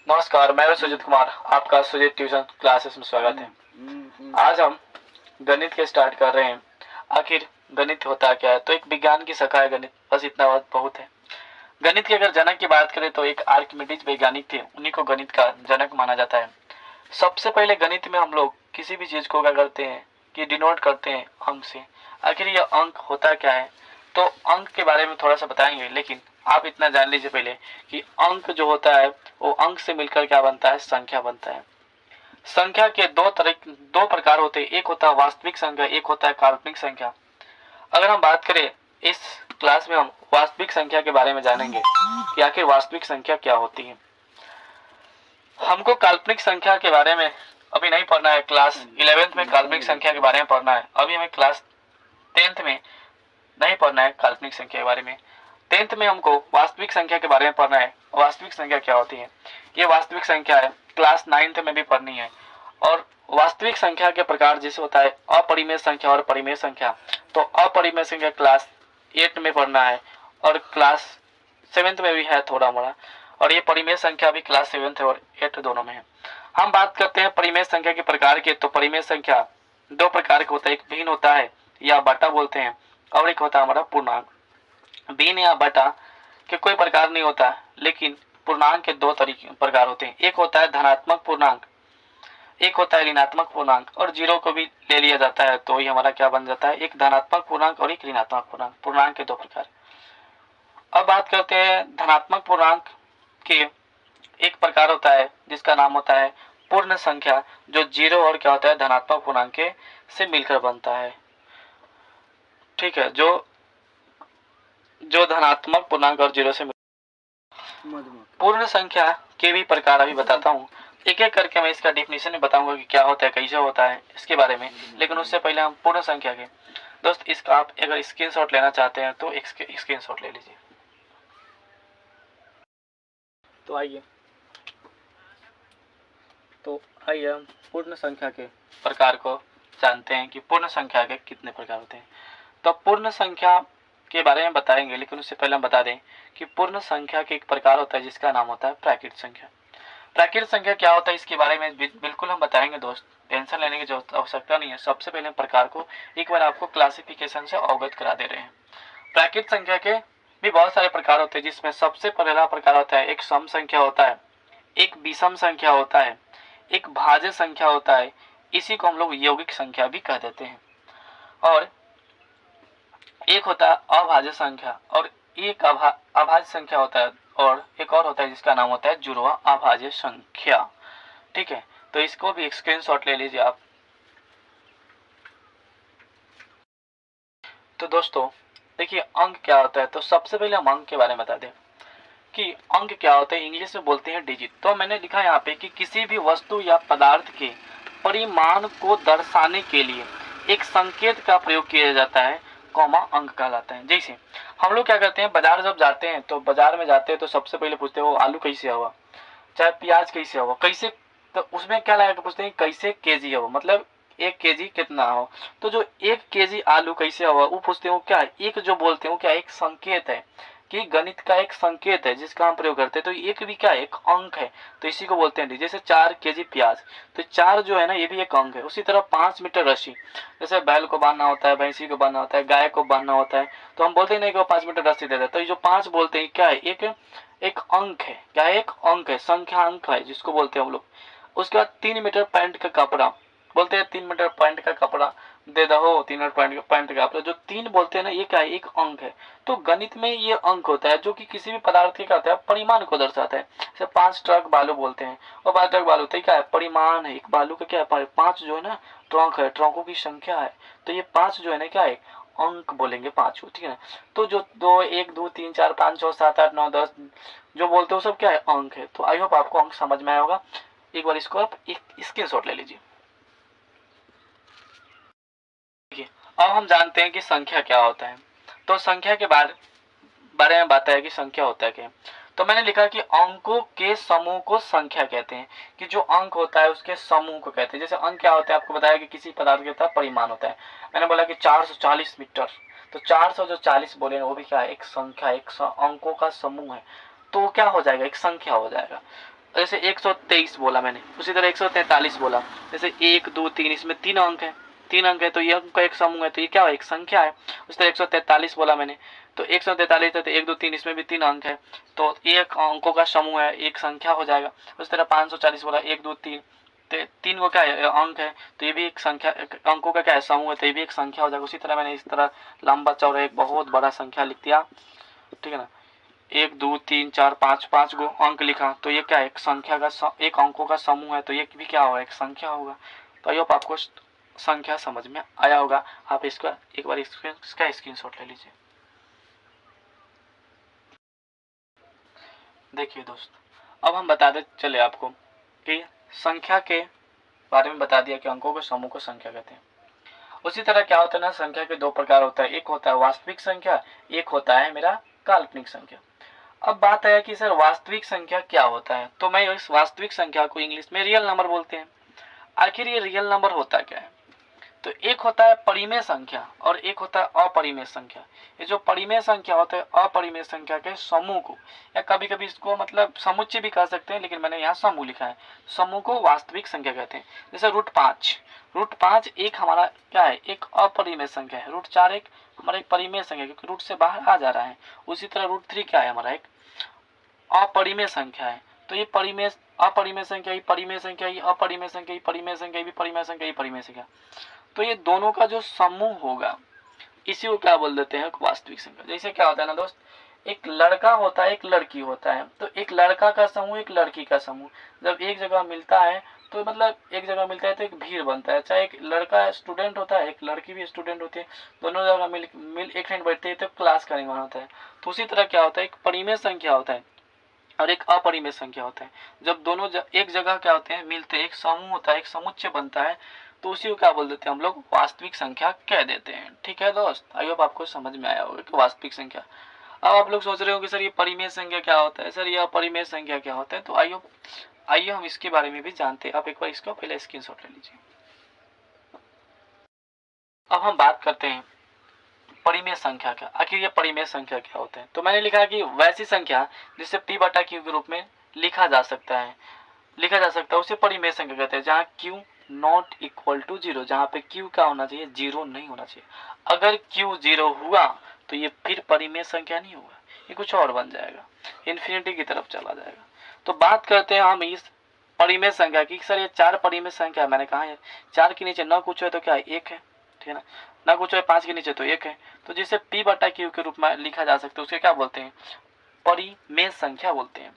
नमस्कार, मैं सुजीत कुमार, आपका सुजीत ट्यूशन क्लासेस में स्वागत है। आज हम गणित के स्टार्ट कर रहे हैं। आखिर गणित होता क्या है? तो एक विज्ञान की शाखा है गणित, बस इतना बात बहुत है। गणित के अगर जनक की बात करें तो एक आर्किमिडीज वैज्ञानिक थे, उन्हीं को गणित का जनक माना जाता है। सबसे पहले गणित में हम लोग किसी भी चीज को क्या करते हैं कि डिनोट करते हैं अंक से। आखिर यह अंक होता क्या है? तो अंक के बारे में थोड़ा सा बताएंगे, लेकिन आप इतना जान लीजिए पहले कि अंक जो होता है वो अंक से मिलकर क्या बनता है? संख्या बनता है। संख्या के दो प्रकार होते हैं, एक होता है वास्तविक संख्या, एक होता है काल्पनिक संख्या। अगर हम बात करें इस क्लास में हम वास्तविक संख्या के बारे में जानेंगे कि आखिर वास्तविक संख्या क्या होती है। हमको काल्पनिक संख्या के बारे में अभी नहीं पढ़ना है, क्लास 11th में काल्पनिक संख्या के बारे में पढ़ना है। अभी हमें क्लास 10th में नहीं पढ़ना है काल्पनिक संख्या के बारे में। 10th में हमको वास्तविक संख्या के बारे में पढ़ना है। वास्तविक संख्या क्या होती है, ये वास्तविक संख्या है, क्लास 9th में भी पढ़नी है। और वास्तविक संख्या के प्रकार जैसे होता है अपरिमेय संख्या और परिमेय संख्या, तो अपरिमेय संख्या क्लास 8 में पढ़ना है और क्लास 7th में भी है थोड़ा मोड़ा, और ये परिमेय संख्या भी क्लास 7th और 8 दोनों में है। हम बात करते हैं परिमेय संख्या के प्रकार के, तो परिमेय संख्या दो प्रकार के होता है, एक भिन्न होता है या बटा बोलते हैं, और एक होता है हमारा पूर्णांक। भिन्न या बटा के कोई प्रकार नहीं होता, लेकिन पूर्णांक के दो तरीके प्रकार होते हैं, एक होता है धनात्मक पूर्णांक, एक होता है ऋणात्मक पूर्णांक, और जीरो को भी ले लिया जाता है तो ये हमारा क्या बन जाता है? एक धनात्मक पूर्णांक और एक ऋणात्मक पूर्णांक। पूर्णांक के दो प्रकार। अब बात करते हैं धनात्मक पूर्णांक के। एक प्रकार होता है जिसका नाम होता है पूर्ण संख्या, जो जीरो और क्या होता है धनात्मक पूर्णांक के से मिलकर बनता है। ठीक है, जो धनात्मक पूर्णांक और जीरो से पूर्ण संख्या के भी प्रकार अभी बताता हूँ। एक एक करके मैं इसका डिफिनेशन में बताऊंगा कि क्या होता है, कैसे होता है इसके बारे में, लेकिन उससे पहले हम पूर्ण संख्या के। दोस्त, इसका आप अगर स्क्रीनशॉट लेना चाहते हैं तो स्क्रीनशॉट ले लीजिए। तो आइए हम पूर्ण संख्या के प्रकार को जानते हैं कि पूर्ण संख्या के कितने प्रकार होते हैं। तो पूर्ण संख्या के बारे में बताएंगे, लेकिन उससे पहले हम बता दें कि पूर्ण संख्या के एक प्रकार होता है जिसका नाम होता है प्राकृत संख्या। प्राकृत संख्या क्या होता है इसके बारे में बिल्कुल हम बताएंगे दोस्त, टेंशन लेने की आवश्यकता नहीं है। सबसे पहले प्रकार को एक बार आपको क्लासिफिकेशन से अवगत करा दे रहे हैं। प्राकृत संख्या के भी बहुत सारे प्रकार होते हैं, जिसमें सबसे पहला प्रकार होता है एक सम संख्या होता है, एक विषम संख्या होता है, एक भाज्य संख्या होता है, इसी को हम लोग यौगिक संख्या भी कह देते हैं। और एक होता है अभाज्य संख्या, और एक अभाज्य संख्या होता है, और एक और होता है जिसका नाम होता है जुड़वा अभाज्य संख्या। ठीक है, तो इसको भी एक स्क्रीनशॉट ले लीजिए आप। तो दोस्तों देखिए अंक क्या होता है, तो सबसे पहले हम अंक के बारे में बता दें कि अंक क्या होता है। इंग्लिश में बोलते हैं डिजिट। तो मैंने लिखा यहाँ पे कि किसी भी वस्तु या पदार्थ के परिमाण को दर्शाने के लिए एक संकेत का प्रयोग किया जाता है, कॉमा अंक कहलाता है। जैसे हम लोग क्या करते हैं, बाजार जब जाते हैं तो बाजार में जाते हैं तो सबसे पहले पूछते हैं वो आलू कैसे हुआ, चाहे प्याज कैसे हुआ, कैसे, तो उसमें क्या लगा के पूछते हैं कैसे केजी हुआ, मतलब 1 केजी कितना हो। तो जो 1 केजी आलू कैसे हुआ वो पूछते हैं, वो क्या है, एक जो बोलते हैं वो क्या, एक संकेत है कि गणित का एक संकेत है जिसका हम प्रयोग करते हैं। तो एक भी क्या है, एक अंक है, तो इसी को बोलते हैं। जैसे 4 केजी प्याज, तो 4 जो है ना ये भी एक अंक है। उसी तरह 5 मीटर रस्सी, जैसे बैल को बांधना होता है, भैंसी को बांधना होता है, गाय को बांधना होता है, तो हम बोलते नहीं कि वो 5 मीटर रस्सी दे देता है। तो ये जो 5 बोलते हैं क्या है, एक अंक है। क्या है, एक अंक है, संख्या अंक है जिसको बोलते हैं हम लोग। उसके बाद 3 मीटर पैंट का कपड़ा बोलते हैं, 3 मीटर पैंट का कपड़ा दे दो, 3 मीटर पैंट का कपड़ा, जो 3 बोलते हैं ना ये क्या है, एक अंक है। तो गणित में ये अंक होता है जो कि किसी भी पदार्थ के क्या होता है, परिमाण को दर्शाता है। जैसे 5 ट्रक बालू बोलते हैं, और 5 ट्रक बालू तो क्या है, परिमाण है। एक बालू का क्या है, 5 जो है ना ट्रक है, ट्रकों की संख्या है। तो ये 5 जो है ना क्या है, अंक बोलेंगे 5 को, ठीक है ना। तो जो 2 1 2 3 4 5 6 7 8 9 10 जो बोलते हो सब क्या है, अंक है। तो आई होप आपको अंक समझ में आया होगा। एक बार इसको आप एक स्क्रीनशॉट ले लीजिए। देखिए अब हम जानते हैं कि संख्या क्या होता है। तो संख्या के बारे में बात है कि संख्या होता है क्या। तो मैंने लिखा कि अंकों के समूह को संख्या कहते हैं, कि जो अंक होता है उसके समूह को कहते हैं। जैसे अंक क्या होता है, आपको बताया कि किसी पदार्थ का परिमाण होता है। मैंने बोला कि 440 मीटर, तो 440 बोले ना वो भी क्या है, एक संख्या, एक अंकों का समूह है। तो क्या हो जाएगा, एक संख्या हो जाएगा। जैसे 123 बोला मैंने, उसी तरह 143 बोला। जैसे 1 2 3, इसमें 3 अंक है, 3 अंक है, तो ये अंक का एक समूह है, तो ये क्या है, एक संख्या है। उसी तरह 143 बोला मैंने, तो 143 है, तो 1 2 3, इसमें भी 3 अंक है, तो एक अंकों का समूह है, एक संख्या हो जाएगा। उसी तरह 540 बोला, 1 2 3, तो 3 को क्या है, अंक है, तो ये भी एक संख्या, अंकों का क्या है, समूह है, तो ये भी एक संख्या हो जाएगा। उसी तरह मैंने इस तरह लंबा चौड़ा एक बहुत बड़ा संख्या लिख दिया, ठीक है ना। 1 2 3 4 5, 5 गो अंक लिखा, तो ये क्या है, एक संख्या का एक अंकों का समूह है, तो ये भी क्या होगा, एक संख्या होगा। तो आई होप आपको संख्या समझ में आया होगा। आप इसका एक बार इसका स्क्रीनशॉट ले लीजिए। देखिए दोस्त, अब हम बताते चले आपको कि संख्या के बारे में बता दिया कि अंकों के समूह को संख्या कहते हैं। उसी तरह क्या होता है ना, संख्या के दो प्रकार होता है, एक होता है वास्तविक संख्या, एक होता है मेरा काल्पनिक संख्या। अब बात है कि सर वास्तविक संख्या क्या होता है, तो मैं इस वास्तविक संख्या को इंग्लिश में रियल नंबर बोलते हैं। आखिर ये रियल नंबर होता क्या है, तो एक होता है परिमेय संख्या और एक होता है अपरिमेय संख्या। ये जो परिमेय संख्या होता है अपरिमेय संख्या के समूह को, या कभी कभी इसको मतलब समुच्चय भी कह सकते हैं, लेकिन मैंने यहाँ समूह लिखा है, समूह को वास्तविक संख्या कहते हैं। जैसे रूट 5 एक हमारा क्या है, एक अपरिमेय संख्या है। रूट 4 एक हमारा एक परिमेय संख्या, क्योंकि रूट से बाहर आ जा रहा है। उसी तरह रूट 3 क्या है, हमारा एक अपरिमेय संख्या है। तो ये परिमेय अपरिमेय संख्या, ये परिमेय संख्या, ये अपरिमेय संख्या, ये परिमेय संख्या, ये भी परिमेय संख्या, ये परिमेय संख्या, तो ये दोनों का जो समूह होगा इसी को क्या बोल देते हैं, वास्तविक संख्या। जैसे क्या होता है ना दोस्त, एक लड़का होता है, एक लड़की होता है, तो एक लड़का का समूह, एक लड़की का समूह जब एक जगह मिलता है, तो मतलब एक जगह मिलता है तो एक भीड़ बनता है। चाहे एक लड़का स्टूडेंट होता है, एक लड़की भी स्टूडेंट होती है, दोनों जगह मिल एक साइड बैठते हैं तो क्लास का निर्माण होता है। तो उसी तरह क्या होता है, एक परिमेय संख्या होता है और एक अपरिमेय संख्या होता है। जब दोनों एक जगह क्या होते हैं, मिलते हैं, एक समूह होता है, एक समुच्चय बनता है, तो उसी को क्या बोल देते हैं हम लोग, वास्तविक संख्या कह देते हैं। ठीक है दोस्त, आई होप आपको समझ में आया होगा कि वास्तविक संख्या। अब आप लोग सोच रहे हो कि सर ये परिमेय संख्या क्या होता है, सर ये अपरिमेय संख्या क्या होता है, तो आइए हम इसके बारे में भी जानते हैं। आप एक बार इसका पहले स्क्रीनशॉट ले लीजिए। अब हम बात करते हैं परिमेय संख्या का। आखिर ये परिमेय संख्या क्या होता है, तो मैंने लिखा कि वैसी संख्या जिसे p/q के रूप में लिखा जा सकता है उसे परिमेय संख्या कहते हैं, जहाँ q नॉट इक्वल टू 0, जहाँ पे q क्या होना चाहिए, 0 नहीं होना चाहिए। अगर q 0 हुआ तो ये फिर परिमेय संख्या नहीं होगा, ये कुछ और बन जाएगा, इन्फिनिटी की तरफ चला जाएगा। तो बात करते हैं हम इस परिमेय संख्या की। सर ये 4 परिमेय संख्या मैंने कहा है, 4 के नीचे न कुछ है तो क्या है, 1 है, ठीक है ना, ना कुछ है 5 के नीचे तो 1 है, तो जिसे p/q के रूप में लिखा जा सकता है उसे क्या बोलते हैं, परिमेय संख्या बोलते हैं।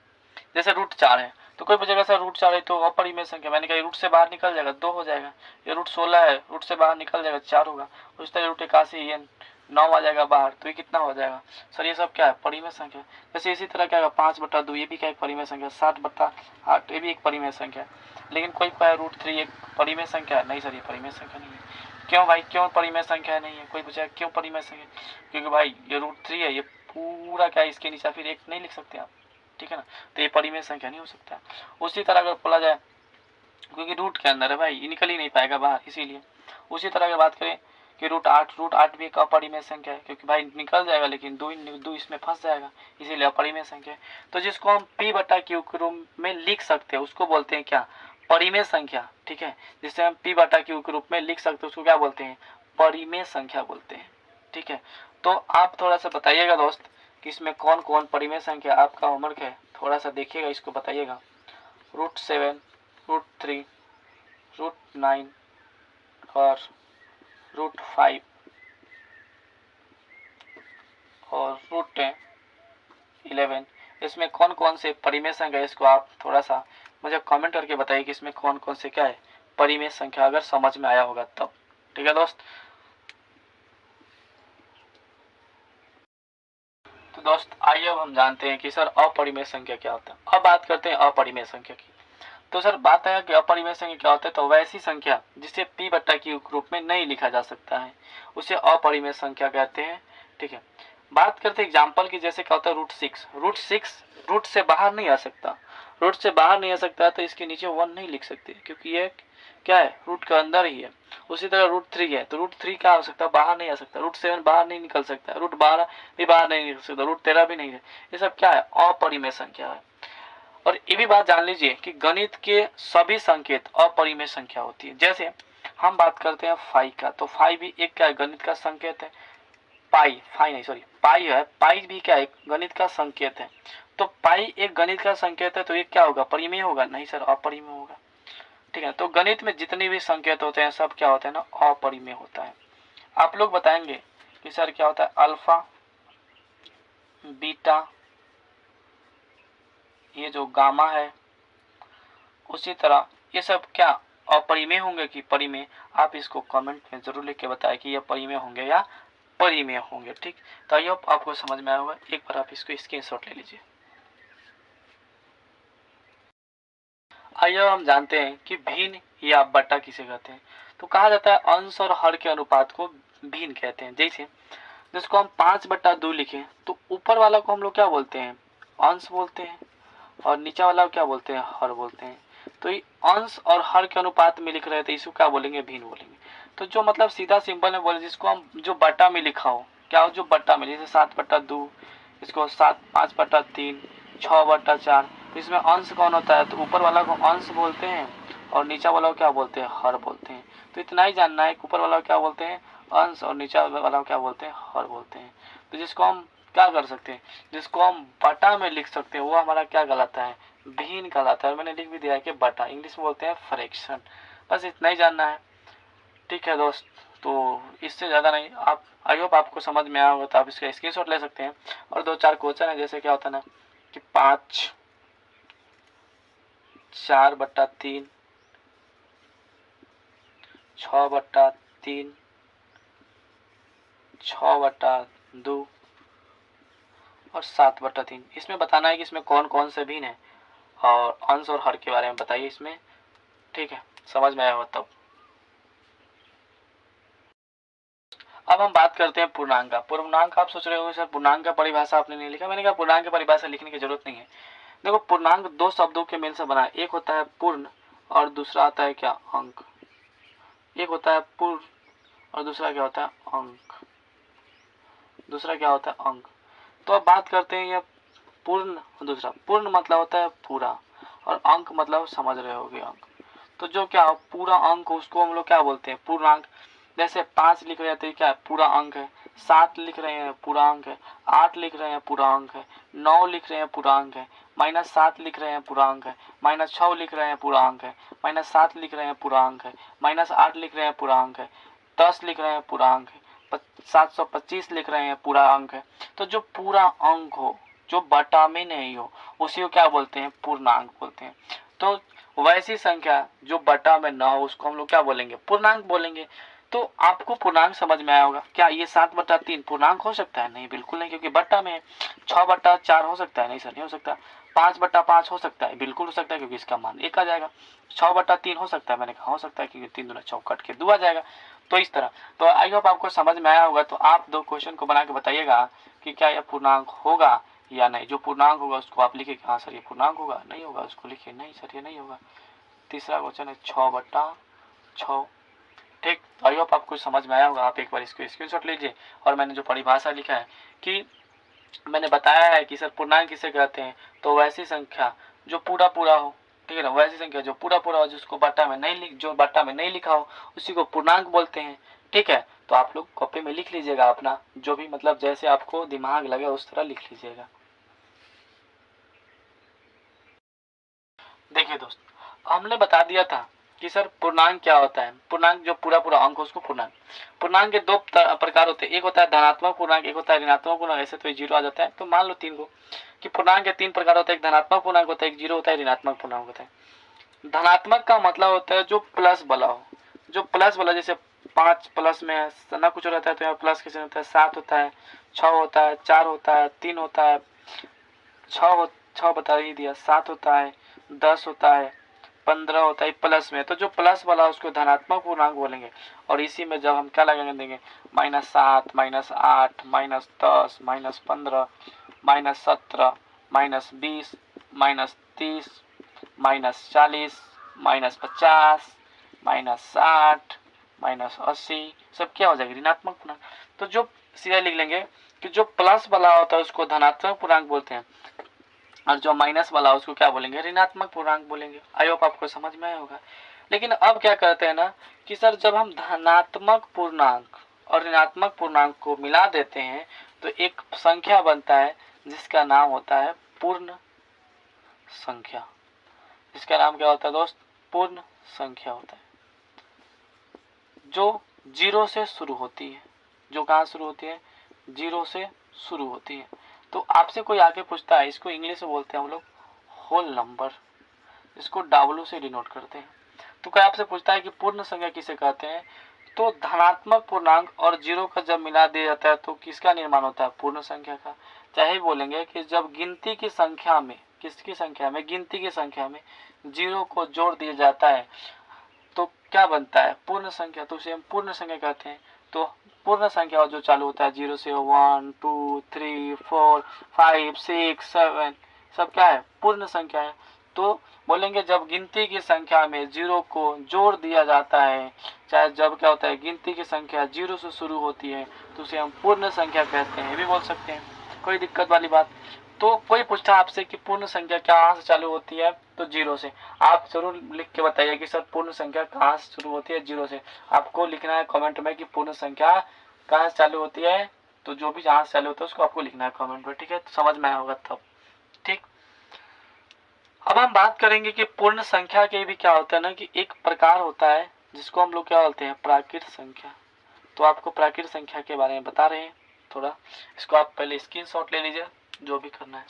जैसे रूट 4 है, तो कोई पूछेगा सर रूट 4 है तो अपरिमेय संख्या, मैंने कहा रूट से बाहर निकल जाएगा 2 हो जाएगा। ये रूट 16 है, रूट से बाहर निकल जाएगा 4 होगा। उस तरह रूट 81 ये 9 आ जाएगा बाहर, तो ये कितना हो जाएगा, सर ये सब क्या है, परिमेय संख्या। जैसे इसी तरह क्या है, 5/2 ये भी क्या एक परिमेय संख्या, 7/8 ये भी एक परिमेय संख्या। लेकिन कोई कहे रूट 3 एक परिमेय संख्या है, नहीं सर ये परिमेय संख्या नहीं है। क्यों भाई, क्यों परिमेय संख्या नहीं है, कोई पूछेगा क्यों परिमेय संख्या, क्योंकि भाई ये रूट 3 है, ये पूरा क्या है, इसके नीचे फिर 1 नहीं लिख सकते आप, ठीक है ना, तो ये परिमेय संख्या नहीं हो सकता। उसी तरह अगर बोला जाए, क्योंकि रूट के अंदर है भाई, ये निकल ही नहीं पाएगा बाहर, इसीलिए। उसी तरह अगर बात करें कि रूट 8 भी एक अपरिमेय संख्या है, क्योंकि भाई निकल जाएगा लेकिन दो इसमें फंस जाएगा, इसीलिए अपरिमेय संख्या है। तो जिसको हम p/q के रूप में लिख सकते हैं उसको बोलते हैं क्या, परिमेय संख्या, ठीक है। जिसे हम p/q के रूप में लिख सकते हैं उसको क्या बोलते हैं, परिमेय संख्या बोलते हैं, ठीक है। तो आप थोड़ा सा बताइएगा दोस्त कि इसमें कौन कौन परिमेय संख्या, आपका होमवर्क है, थोड़ा सा देखिएगा, इसको बताइएगा। रूट 7, रूट 3, रूट 9 और रूट 5 और रूट 11, इसमें कौन कौन से परिमेय संख्या है, इसको आप थोड़ा सा मुझे कमेंट करके बताइए कि इसमें कौन कौन से क्या है परिमेय संख्या, अगर समझ में आया होगा तब, ठीक है दोस्त। तो दोस्त आइए अब हम जानते हैं कि सर अपरिमेय संख्या क्या होता है। अब बात करते हैं अपरिमेय संख्या की। तो सर बात है कि अपरिमेय संख्या क्या होता है, तो वैसी संख्या जिसे p/q के रूप में नहीं लिखा जा सकता है उसे अपरिमेय संख्या कहते हैं, ठीक है। बात करते हैं एग्जाम्पल की, जैसे क्या होता है रूट 6 रूट से बाहर नहीं आ सकता, तो इसके नीचे 1 नहीं लिख सकते, क्योंकि ये क्या है, रूट के अंदर ही है। उसी तरह रूट 3 है, तो रूट 3 क्या हो सकता है, बाहर नहीं आ सकता। रूट 7 बाहर नहीं निकल सकता, रूट 12 भी बाहर नहीं निकल सकता, रूट 13 भी नहीं है। ये सब क्या है, अपरिमेय संख्या है। और ये भी बात जान लीजिए कि गणित के सभी संकेत अपरिमेय संख्या होती है। जैसे हम बात करते हैं फाई का, तो फाई भी एक क्या है, गणित का संकेत है। पाई है, पाई भी क्या है, गणित का संकेत है। तो पाई एक गणित का संकेत है, तो ये क्या होगा, परिमेय होगा? नहीं सर, अपरिमेय होगा। ठीक है, तो गणित में जितने भी संकेत होते हैं सब क्या होते हैं ना, अपरिमेय होता है। आप लोग बताएंगे कि सर क्या होता है, अल्फा, बीटा, ये जो गामा है, उसी तरह ये सब क्या अपरिमेय होंगे कि परिमेय? आप इसको कमेंट में जरूर लिख के बताएं कि ये परिमेय होंगे या परिमेय होंगे। ठीक, तो आइए आपको समझ में आया होगा। एक बार आप इसको स्क्रीनशॉट ले लीजिए। आइए हम जानते हैं कि भिन्न या बटा किसे कहते हैं। तो कहा जाता है अंश और हर के अनुपात को भिन्न कहते हैं। जैसे जिसको हम 5/2 लिखें तो ऊपर वाला को हम लोग क्या बोलते हैं, अंश बोलते हैं, और नीचे वाला को क्या बोलते हैं, हर बोलते हैं। तो ये अंश और हर के अनुपात में लिख रहे थे, इसको क्या बोलेंगे, भिन्न बोलेंगे। तो जो मतलब सीधा सिंपल में बोले, जिसको हम जो बटा में लिखा हो, क्या हो, जो बटा में, जैसे 7/2, इसको 5/3, 6/4, इसमें अंश कौन होता है, तो ऊपर वाला को अंश बोलते हैं और नीचे वाला को क्या बोलते हैं, हर बोलते हैं। तो इतना ही जानना है, ऊपर वाला को क्या बोलते हैं, अंश, और नीचे वाला को क्या बोलते हैं, हर बोलते हैं। तो जिसको हम क्या कर सकते हैं, जिसको हम बटा में लिख सकते हैं, वो हमारा क्या कहलाता है, भिन्न कहलाता है। मैंने लिख भी दिया है कि बटा, इंग्लिश में बोलते हैं फ्रैक्शन। बस इतना ही जानना है। ठीक है दोस्त, तो इससे ज़्यादा नहीं। आप, आई होप आपको समझ में आया होगा, तो आप इसका स्क्रीनशॉट ले सकते हैं। और 2-4 क्वेश्चन है, जैसे क्या होता है ना कि 5 4/3, 6/3, 6/2 और 7/3। इसमें बताना है कि इसमें कौन कौन से भिन्न है, और अंश और हर के बारे में बताइए इसमें। ठीक है, समझ में आया हो तब। अब हम बात करते हैं पूर्णांक का। पूर्णांक, आप सोच रहे होंगे सर पूर्णांक का परिभाषा आपने नहीं लिखा। मैंने कहा पूर्णांक की परिभाषा लिखने की जरूरत नहीं है। देखो, पूर्णांक 2 शब्दों के मेल से बना है। एक होता है पूर्ण और दूसरा आता है क्या, अंक। एक होता है पूर्ण और दूसरा क्या होता है, अंक। दूसरा क्या होता है, अंक। तो अब बात करते हैं ये पूर्ण और दूसरा। पूर्ण मतलब होता है पूरा, और अंक मतलब समझ रहे होगे, अंक। तो जो क्या पूरा अंक, उसको हम लोग क्या बोलते हैं, पूर्णांक। जैसे 5 लिख रहे हैं तो क्या है, पूरा अंक है। 7 लिख रहे हैं, पूरा अंक है। 8 लिख रहे हैं, पूरा अंक है। 9 लिख रहे हैं, पूरा अंक है। -7 लिख रहे हैं, पूरा अंक है। -6 लिख रहे हैं, पूरा अंक है। -7 लिख रहे हैं, पूरा अंक है। -8 लिख रहे हैं, पूरा अंक है। 10 लिख रहे हैं, पूरा अंक है। 725 लिख रहे हैं, पूरा अंक है। तो जो पूरा अंक हो, जो बटा में नहीं हो, उसी को क्या बोलते हैं, पूर्णांक बोलते हैं। तो वैसी संख्या जो बटा में ना हो, उसको हम लोग क्या बोलेंगे, पूर्णांक बोलेंगे। तो आपको पूर्णांक समझ में आया होगा। क्या ये 7/3 पूर्णांक हो सकता है? नहीं, बिल्कुल नहीं, क्योंकि बट्टा में है। 6/4 हो सकता है? नहीं सर, नहीं हो सकता। 5/5 हो सकता है? बिल्कुल हो सकता है, क्योंकि इसका मान 1 आ जाएगा। 6/3 हो सकता है? मैंने कहा हो सकता है, क्योंकि 3 दूना 6 कट के 2 आ जाएगा। तो इस तरह, तो आई होप आपको समझ में आया होगा। तो आप 2 क्वेश्चन को बना के बताइएगा कि क्या यह पूर्णांक होगा या नहीं। जो पूर्णांक होगा उसको आप लिखिए कि हाँ सर ये पूर्णांक होगा, नहीं होगा उसको लिखिए नहीं सर ये नहीं होगा। तीसरा क्वेश्चन है 6/6। ठीक, आई होप आपको समझ में आया होगा। आप एक बार इसको स्क्रीनशॉट लीजिए। और मैंने जो परिभाषा लिखा है कि मैंने बताया है कि सर पूर्णांक किसे कहते हैं, तो वैसी संख्या जो पूरा पूरा हो, ठीक है ना, वैसी संख्या जो पूरा पूरा हो, जिसको बट्टा में नहीं लिख, जो बट्टा में नहीं लिखा हो, उसी को पूर्णांक बोलते हैं। ठीक है, तो आप लोग कॉपी में लिख लीजिएगा अपना, जो भी मतलब जैसे आपको दिमाग लगे उस तरह लिख लीजिएगा। देखिए दोस्त, हमने बता दिया था कि सर पूर्णांक क्या होता है। पूर्णांक जो पूरा पूरा अंक हो उसको पूर्णांक। पूर्णांक के 2 प्रकार होते हैं। एक होता है धनात्मक पूर्णांक, एक होता है ऋणात्मक पूर्णांक। ऐसे तो 0 आ जाता है, तो मान लो 3 को कि पूर्णांक के 3 प्रकार होते हैं। एक धनात्मक पूर्णांक होता है, एक 0 होता है, ऋणात्मक पूर्णांक होता है। धनात्मक का मतलब होता है जो प्लस वाला हो, जो प्लस वाला, जैसे 5 प्लस में ना कुछ रहता है तो यहाँ प्लस कैसे होता है, 7 होता है, 6 होता है, 4 होता है, 3 होता है, 6 बता ही दिया, 7 होता है, 10 होता है, 15 होता है प्लस में। तो जो प्लस वाला उसको धनात्मक पूर्णांक बोलेंगे। और इसी में जब हम क्या लगाएंगे देंगे, -7, -8, -10, -15, -17, -20, -30, -40, -50, -60, -80, सब क्या हो जाएगा, ऋणात्मक पूर्णांक। तो जो सीधा लिख लेंगे कि जो प्लस वाला होता है उसको धनात्मक पूर्णांक बोलते हैं, और जो माइनस वाला उसको क्या बोलेंगे, ऋणात्मक पूर्णांक बोलेंगे। आई होप आपको समझ में आया होगा। लेकिन अब क्या करते हैं ना कि सर जब हम धनात्मक पूर्णांक और ऋणात्मक पूर्णांक को मिला देते हैं तो एक संख्या बनता है जिसका नाम होता है पूर्ण संख्या। इसका नाम क्या होता है दोस्त, पूर्ण संख्या होता है, जो जीरो से शुरू होती है। जो कहाँ शुरू होती है, जीरो से शुरू होती है। तो आपसे कोई आगे पूछता है, इसको इंग्लिश में बोलते हैं हम लोग होल नंबर, इसको डब्ल्यू से डिनोट करते हैं। तो कोई आपसे पूछता है कि पूर्ण संख्या किसे कहते हैं, तो धनात्मक पूर्णांक और जीरो का जब मिला दिया जाता है तो किसका निर्माण होता है, पूर्ण संख्या का। चाहे बोलेंगे कि जब गिनती की संख्या में, किसकी संख्या में, गिनती की संख्या में जीरो को जोड़ दिया जाता है तो क्या बनता है, पूर्ण संख्या। तो उसे हम पूर्ण संख्या कहते हैं। तो पूर्ण संख्या जो चालू होता है जीरो से, 1 2 3 4 5 6 7 सब क्या है, पूर्ण संख्या है। तो बोलेंगे जब गिनती की संख्या में जीरो को जोड़ दिया जाता है, चाहे जब क्या होता है गिनती की संख्या जीरो से शुरू होती है तो उसे हम पूर्ण संख्या कहते हैं, ये भी बोल सकते हैं, कोई दिक्कत वाली बात। तो कोई पूछता है आपसे कि पूर्ण संख्या कहाँ से चालू होती है, तो जीरो से। आप जरूर लिख के बताइए कि सर पूर्ण संख्या कहाँ से शुरू होती है, जीरो से। आपको लिखना है कमेंट में कि पूर्ण संख्या कहाँ से चालू होती है, तो जो भी जहाँ से चालू होता है उसको आपको लिखना है कमेंट में, ठीक है। तो समझ में आया होगा तब, ठीक। अब हम बात करेंगे कि पूर्ण संख्या के भी क्या होता है ना कि एक प्रकार होता है जिसको हम लोग क्या बोलते हैं, प्राकृत संख्या। तो आपको प्राकृत संख्या के बारे में बता रहे हैं थोड़ा, इसको आप पहले स्क्रीनशॉट ले लीजिए, जो भी करना है।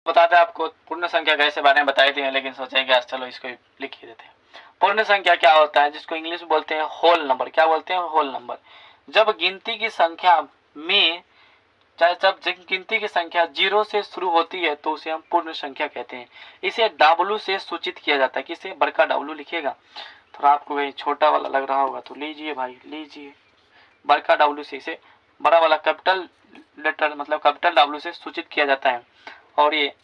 बताते हैं आपको पूर्ण संख्या कैसे बारे में बताई थी, लेकिन सोचे कि चलो इसको लिख ही देते हैं। पूर्ण संख्या क्या होता है, जिसको इंग्लिश में बोलते हैं होल नंबर। क्या बोलते हैं, होल नंबर। जब गिनती की संख्या में, चाहे जब गिनती की संख्या जीरो से शुरू होती है तो उसे हम पूर्ण संख्या कहते हैं। इसे डब्ल्यू से सूचित किया जाता है, किसे, बड़का डब्ल्यू लिखिएगा। थोड़ा आपको कहीं छोटा वाला लग रहा होगा तो लीजिए भाई, लीजिए बड़का डब्ल्यू से, इसे बड़ा वाला कैपिटल लेटर मतलब कैपिटल डब्ल्यू से सूचित किया जाता है। और ये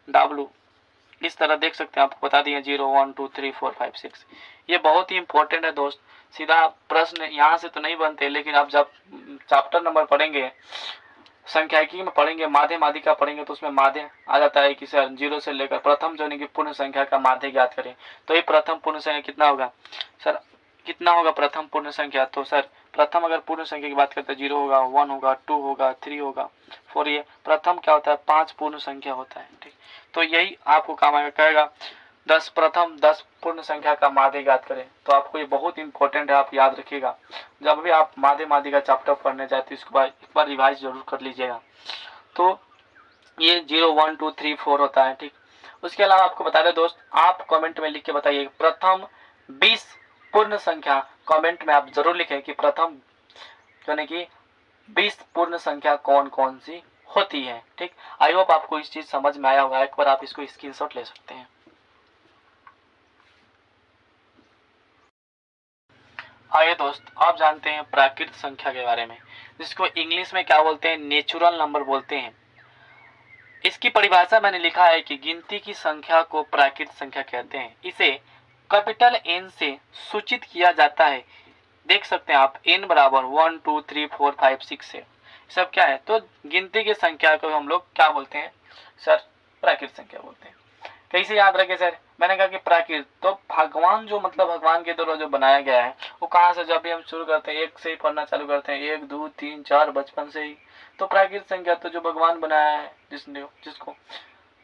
डब्ल्यू इस तरह देख सकते हैं, आपको बता दिए 0 1 2 3 4 5 6। ये बहुत ही इंपॉर्टेंट है दोस्त। सीधा प्रश्न यहाँ से तो नहीं बनते, लेकिन आप जब चैप्टर नंबर पढ़ेंगे, संख्याकी में पढ़ेंगे, माध्य माध्यिका पढ़ेंगे, तो उसमें माध्य आ जाता है कि सर जीरो से लेकर प्रथम जो कि पूर्ण संख्या का माध्य ज्ञात करें। तो ये प्रथम पूर्ण संख्या कितना होगा सर, कितना होगा प्रथम पूर्ण संख्या। तो सर प्रथम अगर पूर्ण संख्या की बात करते हैं, 0 होगा, 1 होगा, 2 होगा, 3 होगा, 4। ये प्रथम क्या होता है, 5 पूर्ण संख्या होता है, ठीक। तो यही आपको काम आएगा, कहेगा 10 प्रथम 10 पूर्ण संख्या का माध्य ज्ञात करें। तो आपको ये बहुत इंपॉर्टेंट है, आप याद रखिएगा। जब भी आप माध्य माध्यिका चैप्टर पढ़ने जाते हैं इसको एक बार रिवाइज जरूर कर लीजिएगा। तो ये 0 1 2 3 4 होता है, ठीक। उसके अलावा आपको बता दें दोस्त, आप कमेंट में लिख के बताइए प्रथम 20 पूर्ण संख्या। कमेंट में आप जरूर लिखें कि प्रथम यानी कि 20 पूर्ण संख्या कौन कौन सी होती है, ठीक। आई होप आपको इस चीज समझ में आया होगा। एक बार आप इसको स्क्रीनशॉट ले सकते हैं। आइए दोस्त, आप जानते हैं प्राकृत संख्या के बारे में, जिसको इंग्लिश में क्या बोलते हैं, नेचुरल नंबर बोलते हैं। इसकी परिभाषा मैंने लिखा है कि गिनती की संख्या को प्राकृत संख्या कहते हैं। इसे कैपिटल एन से सूचित किया जाता है। देख सकते हैं आप, एन बराबर 1 2 3 4 5 6 से सब क्या है, तो गिनती की संख्या को हम लोग क्या बोलते हैं सर, प्राकृत संख्या बोलते हैं। कैसे याद रखे सर, मैंने कहा कि प्राकृत तो भगवान जो मतलब भगवान के द्वारा जो बनाया गया है वो कहाँ से, जब भी हम शुरू करते हैं एक से ही पढ़ना चालू करते हैं, 1 2 3 4 बचपन से ही। तो प्राकृत संख्या तो जो भगवान बनाया है, जिसको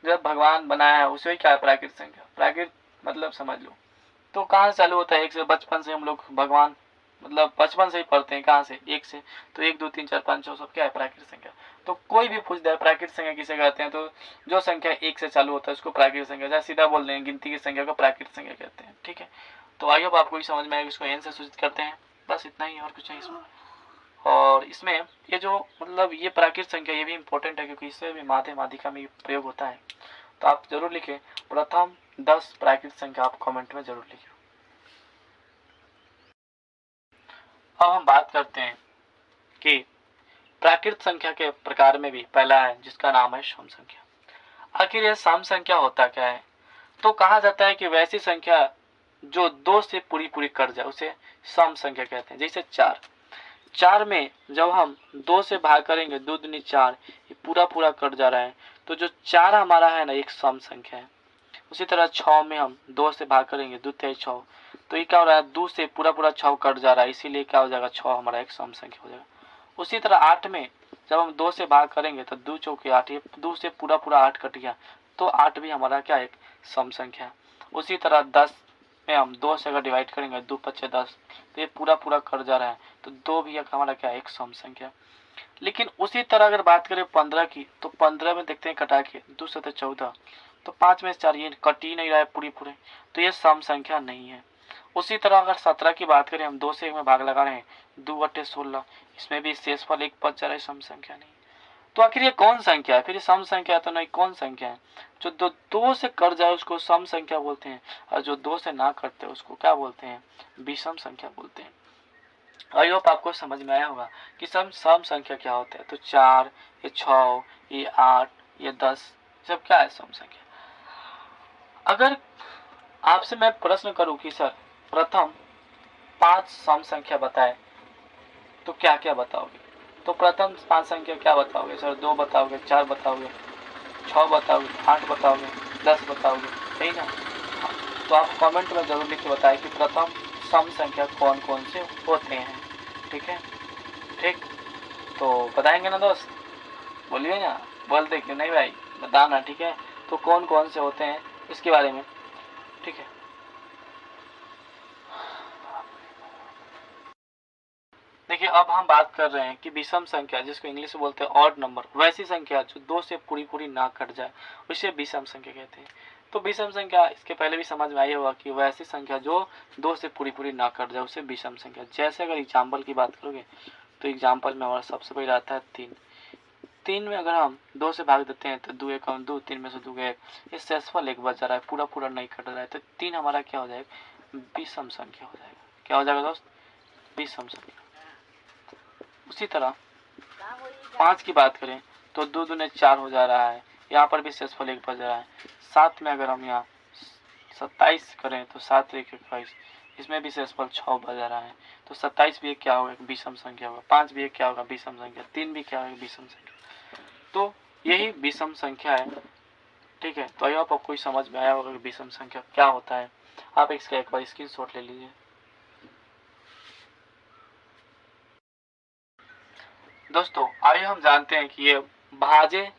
जब भगवान बनाया है उसे ही क्या है, प्राकृत संख्या। प्राकृत मतलब समझ लो, तो कहाँ से चालू होता है, एक से। बचपन से हम लोग भगवान मतलब बचपन से ही पढ़ते हैं, कहाँ से, एक से। तो 1 2 3 4 5 6 सब क्या है, प्राकृत संख्या। तो कोई भी पूछ दे प्राकृत संख्या किसे कहते हैं, तो जो संख्या 1 से चालू होता है उसको प्राकृत संख्या, जैसे सीधा बोल देंगे गिनती की संख्या को प्राकृत संख्या कहते हैं, ठीक है। तो आई होप आपको भी समझ में आएगा, इसको एन से सूचित करते हैं, बस इतना ही, और कुछ नहीं इसमें। और इसमें ये जो मतलब ये प्राकृत संख्या ये भी इंपॉर्टेंट है, क्योंकि इससे भी माध्य माध्यिका में प्रयोग होता है। तो आप जरूर लिखें प्रथम 10 प्राकृत संख्या, आप कमेंट में जरूर लिखें। अब हम बात करते हैं कि प्राकृत संख्या के प्रकार में भी पहला है जिसका नाम है सम संख्या। आखिर यह सम संख्या होता क्या है, तो कहा जाता है कि वैसी संख्या जो 2 से पूरी पूरी कट जाए उसे सम संख्या कहते हैं। जैसे 4 में जब हम 2 से भाग करेंगे, 2 दूनी 4, पूरा पूरा कट जा रहा है। तो जो 4 हमारा है ना, एक सम संख्या है। उसी तरह 6 में हम 2 से भाग करेंगे, 2 तिहाई 6, तो ये क्या हो रहा है, 2 से पूरा पूरा 6 कट जा रहा है, इसीलिए क्या हो जाएगा, 6 हमारा एक सम संख्या हो जाएगा। उसी तरह 8 में जब हम 2 से भाग करेंगे तो 2 चौके 8, ये 2 से पूरा पूरा 8 कट गया, तो 8 भी हमारा क्या, एक सम संख्या है। उसी तरह 10 में हम 2 से अगर डिवाइड करेंगे, 2 पच्चे 10, तो ये पूरा पूरा कट जा रहा है, तो 2 भी एक हमारा क्या, एक सम संख्या है। लेकिन उसी तरह अगर बात करें 15 की, तो 15 में देखते हैं कटा के, 2 सत्ते 14, तो 5 में से 4, ये कट ही नहीं रहा है पूरी पूरे, तो ये सम संख्या नहीं है। उसी तरह अगर 17 की बात करें, हम 2 से 1 में भाग लगा रहे हैं, 2 बटे 16, इसमें भी शेषफल 1 बच जा रहा है, सम संख्या नहीं। तो आखिर ये कौन संख्या है, फिर ये सम संख्या है तो नहीं, कौन संख्या है? जो दो से कट जाए उसको सम संख्या बोलते हैं, और जो 2 से ना कटते उसको क्या बोलते हैं, विषम संख्या बोलते हैं। आई होप आपको समझ में आया होगा कि सम संख्या क्या होता है। तो 4, ये 6, ये 8, ये 10, सब क्या है, सम संख्या। अगर आपसे मैं प्रश्न करूं कि सर प्रथम 5 सम संख्या बताएं, तो क्या क्या बताओगे? तो प्रथम 5 संख्या क्या बताओगे सर? 2 बताओगे, 4 बताओगे, 6 बताओगे, 8 बताओगे, 10 बताओगे, सही ना? तो आप कमेंट में जरूर लिख के बताएं कि प्रथम सम संख्या कौन कौन से होते हैं। ठीक है, ठीक, तो बताएंगे ना दोस्त? बोलिए ना, बोलते क्यों नहीं भाई, बताना। ठीक है, तो कौन कौन से होते हैं इसके बारे में। ठीक है, देखिए अब हम बात कर रहे हैं कि विषम संख्या, जिसको इंग्लिश में बोलते हैं ऑड नंबर, वैसी संख्या जो 2 से पूरी पूरी ना कट जाए, उसे विषम संख्या कहते हैं। तो विषम संख्या इसके पहले भी समझ में आई होगा कि वैसी संख्या जो 2 से पूरी पूरी ना कट जाए, उसे विषम संख्या। जैसे अगर एग्जाम्पल की बात करोगे, तो एग्जाम्पल में हमारा सबसे पहले आता है 3। 3 में अगर हम 2 से भाग देते हैं तो 2 एक 2, 3 में से 2 1, ये शेषफल 1 बच जा रहा है, पूरा पूरा नहीं कट रहा है, तो 3 हमारा क्या हो जाएगा, विषम संख्या हो जाएगा। क्या हो जाएगा दोस्त, विषम संख्या। उसी तरह 5 की बात करें तो 2 दूने 4 हो जा रहा है, यहाँ पर भी शेषफल 1 बच रहा है। 7 में अगर हम यहाँ 27 करें तो 7 1 21, इसमें भी शेषफल 6 बच रहा है, तो 27 भी एक क्या होगा, एक विषम संख्या होगा। 5 भी एक क्या होगा, विषम संख्या। 3 भी क्या होगा, विषम संख्या। तो यही विषम संख्या है। ठीक है, तो यहाँ पर कोई समझ में आया होगा कि विषम संख्या क्या होता है। आप इसका एक बार स्क्रीनशॉट ले लीजिए। दोस्तों आइए हम जानते हैं कि ये भाज्य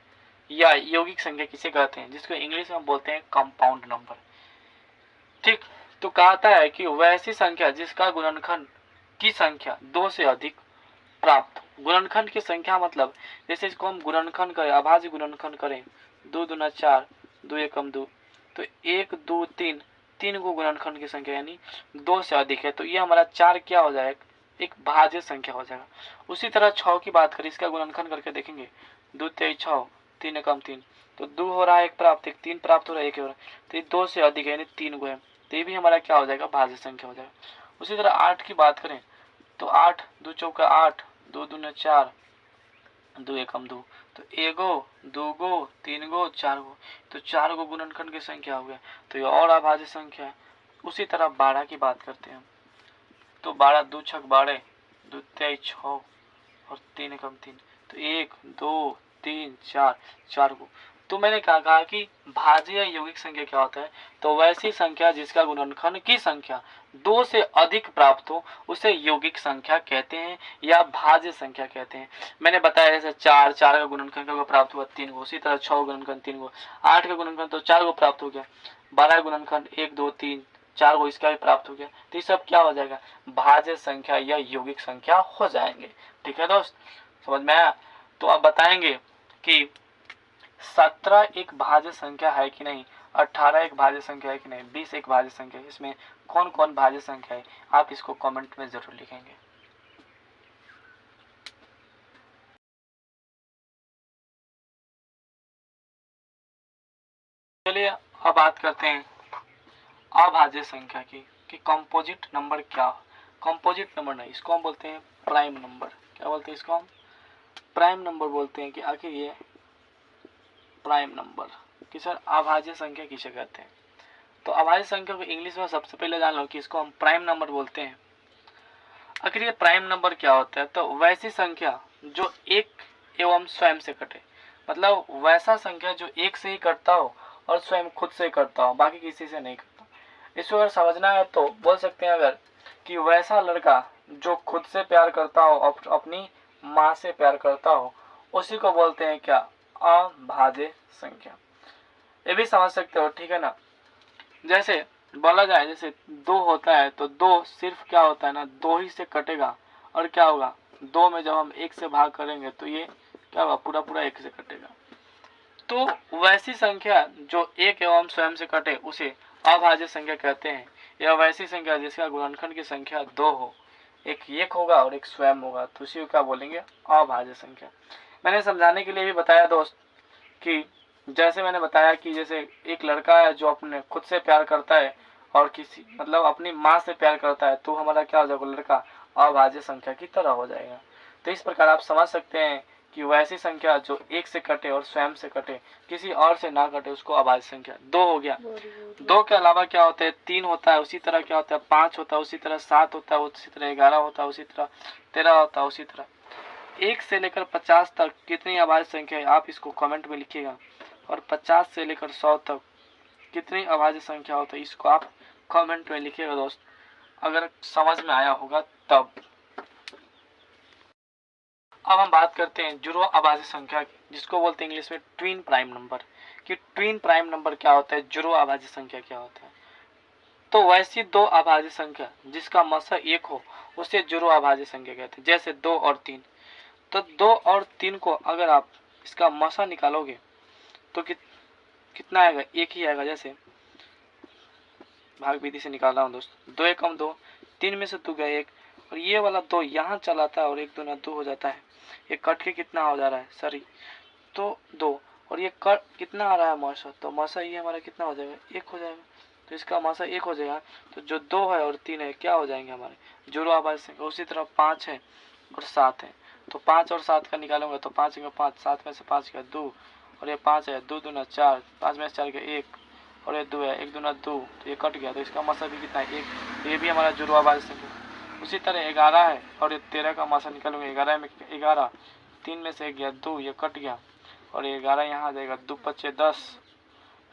या यौगिक संख्या किसे कहते हैं, जिसको इंग्लिश में बोलते हैं कंपाउंड नंबर। ठीक, तो कहता है कि वैसी संख्या जिसका गुणनखंड की संख्या 2 से अधिक प्राप्त। गुणनखंड की संख्या मतलब जैसे इसको हम गुणनखंड करें, अभाज्य गुणनखंड करें, 2 दूना 4, 2 एकम 2, तो 1 2 3, 3 को गुणनखंड की संख्या यानी 2 से अधिक है, तो ये हमारा 4 क्या हो जाएगा, एक भाज्य संख्या हो जाएगा। उसी तरह 6 की बात करें, इसका गुणनखंड करके देखेंगे, 2 तिहाई 6, 3 एकम 3, तो 2 हो रहा है, 1 प्राप्त, 1 3 प्राप्त हो रहा है, 1 हो रहा है, तो ये 2 से अधिक है यानी 3 को है, तो ये भी हमारा क्या हो जाएगा, भाज्य संख्या हो जाएगा। उसी तरह 8 की बात करें तो 8 2 चौका 8, 2 दूने 4, 2 एकम 2, तो 1 गो 2 गो 3 गो 4 गो, तो 4 गो गुणनखंड की संख्या हो गया, तो ये और अभाज्य संख्या है। उसी तरह 12 की बात करते हैं, तो 12 2 छक 12, 2 तिहाई 6 और 3 एकम 3, तो 1 2 3 4, 4 को। तो मैंने कहा कि भाज्य या यौगिक संख्या क्या होता है, तो वैसी संख्या जिसका गुणनखंड की संख्या 2 से अधिक प्राप्त हो, उसे यौगिक संख्या कहते हैं या भाज्य संख्या कहते हैं। मैंने बताया जैसे 4 का गुणनखंड का प्राप्त हुआ 3 को, उसी तरह 6 का गुणनखंड 3 को, 8 का गुणनखंड तो 4 को प्राप्त हो गया, 12 का गुणनखंड 1 2 3 4 को, इसका भी प्राप्त हो गया, तो ये सब क्या हो जाएगा, भाज्य संख्या या यौगिक संख्या हो जाएंगे। ठीक है दोस्त, समझ में आया? तो आप बताएंगे कि 17 एक भाज्य संख्या है कि नहीं, 18 एक भाज्य संख्या है कि नहीं, 20 एक भाज्य संख्या है, इसमें कौन कौन भाज्य संख्या है, आप इसको कमेंट में जरूर लिखेंगे। चलिए अब बात करते हैं अभाज्य संख्या की, कि कंपोजिट नंबर क्या। कंपोजिट नंबर नहीं, इसको हम बोलते हैं प्राइम नंबर। क्या बोलते हैं इसको हम, प्राइम नंबर बोलते हैं। कि आखिर ये प्राइम नंबर कि सर अभाज्य संख्या किसे कहते हैं, तो अभाज्य संख्या को इंग्लिश में सबसे पहले जान लो कि इसको हम प्राइम नंबर बोलते हैं। आखिर ये प्राइम नंबर क्या होता है, तो वैसी संख्या जो एक एवं स्वयं से कटे। मतलब वैसा संख्या जो एक से ही करता हो और स्वयं खुद से करता हो, बाकी किसी से नहीं करता। इसको अगर समझना है तो बोल सकते हैं अगर कि वैसा लड़का जो खुद से प्यार करता हो और अपनी माँ से प्यार करता हो, उसी को बोलते हैं क्या, अभाज्य संख्या। ये भी समझ सकते हो, ठीक है ना। जैसे बोला जाए, जैसे 2 होता है तो 2 सिर्फ क्या होता है ना, 2 ही से कटेगा और क्या होगा, 2 में जब हम 1 से भाग करेंगे तो ये क्या होगा, पूरा पूरा 1 से कटेगा। तो वैसी संख्या जो 1 एवं स्वयं से कटे उसे अभाज्य संख्या कहते हैं। यह वैसी संख्या जिसका गुणनखंड की संख्या 2 हो, एक 1 होगा और एक स्वयं होगा, तो उसी को क्या बोलेंगे, अभाज्य संख्या। मैंने समझाने के लिए भी बताया दोस्त कि जैसे मैंने बताया कि जैसे एक लड़का है जो अपने खुद से प्यार करता है और किसी मतलब अपनी माँ से प्यार करता है, तो हमारा क्या हो जाएगा, लड़का अभाज्य संख्या की तरह हो जाएगा। तो इस प्रकार आप समझ सकते हैं कि वैसी संख्या जो 1 से कटे और स्वयं से कटे, किसी और से ना कटे, उसको अभाज्य संख्या। 2 हो गया। 2 के अलावा क्या होता है, 3 होता है, उसी तरह क्या होता है 5 होता है, उसी तरह 7 होता है, उसी तरह 11 होता है, उसी तरह 13 होता है, उसी तरह 1 से लेकर 50 तक कितनी अभाज्य संख्या है, आप इसको कमेंट में लिखिएगा। और 50 से लेकर 100 तक कितनी अभाज्य संख्या होती है, इसको आप कमेंट में लिखिएगा दोस्त, अगर समझ में आया होगा तब। अब हम बात करते हैं जुड़वा अभाज्य संख्या की, जिसको बोलते हैं इंग्लिश में ट्विन प्राइम नंबर। कि ट्विन प्राइम नंबर क्या होता है, जुड़वा अभाज्य संख्या क्या होता है। तो वैसी 2 अभाज्य संख्या जिसका मसा 1 हो उसे जुड़वा अभाज्य संख्या कहते हैं। जैसे 2 और 3, तो 2 और 3 को अगर आप इसका मसा निकालोगे तो कितना आएगा, 1 ही आएगा। जैसे भाग विधि से निकाल रहा हूँ दोस्त, 2 एकम 2, 3 में से 2 गया 1, और ये वाला 2 यहाँ चलाता है और 1 दूना 2 हो जाता है। ये कट के कितना हो जा रहा है, सॉरी, तो 2, और ये कट कितना आ रहा है मासा, तो मासा ये हमारा कितना हो जाएगा, 1 हो जाएगा। तो इसका मासा 1 हो जाएगा, तो जो 2 है और 3 है क्या हो जाएंगे हमारे, जुड़वा अभाज्य संख्या। उसी तरह 5 है और 7 है, तो 5 और 7 का निकालूंगा तो 5 में 5, 7 में से 5 का 2, और ये 5 है, 2 दूना 4, 5 में से 4 का 1, और ये 2 है, 1 दूना 2, तो ये कट गया, तो इसका मासा भी कितना है, 1। ये भी हमारा जुड़वा अभाज्य संख्या। उसी तरह 11 है और ये 13 का मासा निकालूंगा, 11 में 11, 3 में से 1 गया 2, ये कट गया, और ये 11 यहाँ आ जाएगा, 2 पच्चे 10,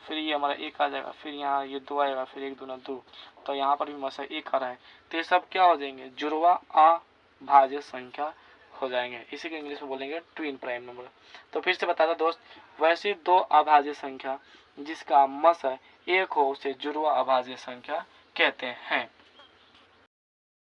फिर ये हमारा 1 आ जाएगा, फिर यहाँ ये 2 आएगा, फिर 1 दूना 2, तो यहाँ पर भी मासा 1 आ रहा है। तो ये सब क्या हो जाएंगे, जुड़वा अभाज्य संख्या हो जाएंगे। इसी को इंग्लिश में बोलेंगे ट्विन प्राइम नंबर। तो फिर से बता दो दोस्त, वैसी 2 अभाज्य संख्या जिसका मस 1 हो उसे जुड़वा अभाज्य संख्या कहते हैं।